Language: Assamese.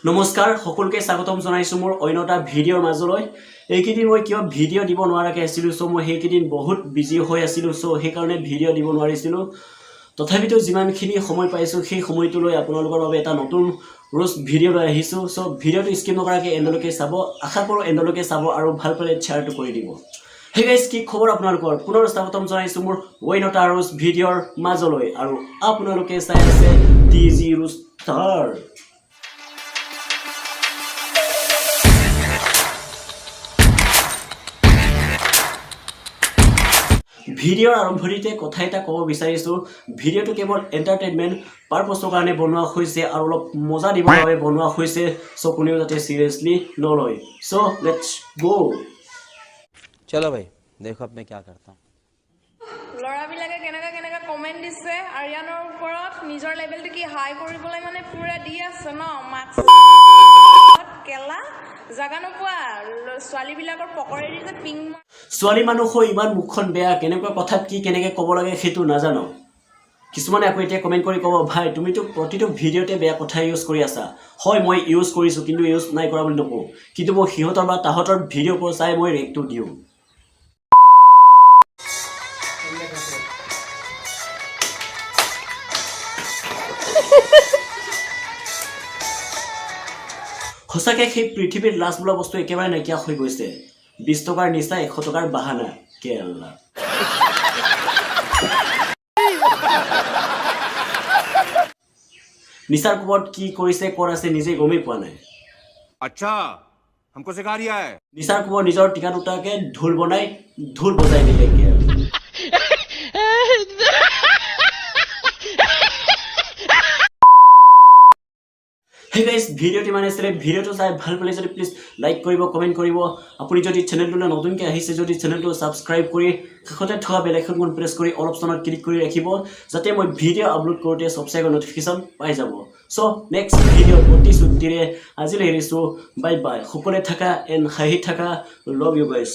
নমস্কাৰ সকলোকে স্বাগতম জনাইছো মোৰ অন্যটা ভিডিঅ'ৰ মাজলৈ এইকেইদিন মই কিয় ভিডিঅ' দিব নোৱাৰাকে আছিলো সো মই সেইকেইদিন বহুত বিজি হৈ আছিলো সো সেইকাৰণে ভিডিঅ' দিব নোৱাৰিছিলো তথাপিতো যিমানখিনি সময় পাইছো সেই সময়টো লৈ আপোনালোকৰ বাবে এটা নতুন ৰোজ ভিডিঅ' লৈ আহিছো সো ভিডিঅ'টো স্কিপ নকৰাকে এণ্ডলৈকে চাব আশা কৰো এণ্ডলৈকে চাব আৰু ভাল পালে শ্বেয়াৰটো কৰি দিব হে গাইস কি খবৰ আপোনালোকৰ পুনৰ স্বাগতম জনাইছো মোৰ অন্যটা ৰোজ ভিডিঅ'ৰ মাজলৈ আৰু আপোনালোকে চাই আছে ডিজি ৰোজ ষ্টাৰ ভিডিঅ'ৰ আৰম্ভণিতে কথা এটা ক'ব বিচাৰিছো ভিডিঅ'টো কেৱল এন্টাৰটেইনমেন্ট পাৰপছৰ কাৰণে বনোৱা হৈছে আৰু অলপ মজা দিবৰ বাবে বনোৱা হৈছে সো কোনেও যাতে সিৰিয়াসলি নলয় সো লেটস গো चलो भाई देखो अब मैं क्या करता हूं লৰাবিলাকে কেনেকা কমেন্ট দিছে আৰিয়ানৰ ওপৰত নিজৰ লেভেলটো কি হাই কৰিবলৈ মানে পুৰা দি আছে ন মাক্স কেলা জাগা নোপোৱা ছোৱালীবিলাকৰ পকৰে দিছে পিং ছোৱালী মানুহ হৈ ইমান মুখখন বেয়া কেনেকুৱা কথাত কি কেনেকৈ ক'ব লাগে সেইটো নাজানো কিছুমানে আকৌ এতিয়া কমেন্ট কৰি ক'ব ভাই তুমিতো প্ৰতিটো ভিডিঅ'তে বেয়া কথা ইউজ কৰি আছা হয় মই ইউজ কৰিছো কিন্তু ইউজ নাই কৰা বুলি নকওঁ কিন্তু মই সিহঁতৰ বা তাহঁতৰ ভিডিঅ'বোৰ চাই মই ৰেকটো দিওঁ সঁচাকে সেই পৃথিৱীৰ লাজ বোলা বস্তু একেবাৰে নাইকিয়া হৈ গৈছে 20 টকাৰ নিচা 100 টকাৰ বাহানা কেলা নিচাৰ কোবত কি কৰিছে ক'ৰ আছে নিজে গমেই পোৱা নাই अच्छा हमको सिखा रिया है নিচাৰ কোবৰ নিজৰ টিকা দুটাকে ঢোল বনাই ঢোল বজাই দিলে কেলা Hey guys, ভিডিওটি মানে আছে ভিডিওটো চাই ভাল পালে যদি প্লিজ লাইক কৰিব কমেন্ট কৰিব আপুনি যদি চেনেলটো নতুনকৈ আহিছে যদি চেনেলটো সাবস্ক্ৰাইব কৰি কাষতে থকা বেল আইকনখন প্ৰেছ কৰি অল অপচনত ক্লিক কৰি ৰাখিব যাতে মই ভিডিও আপলোড কৰোতে সবচে আগত নটিফিকেশন পাই যাব সো নেক্সট ভিডিও প্ৰতিশ্ৰুতিৰে আজিলৈ এৰিছো বাই বাই সকলোৱে থাকা এণ্ড হাঁহি থাকা লাভ ইউ গাইস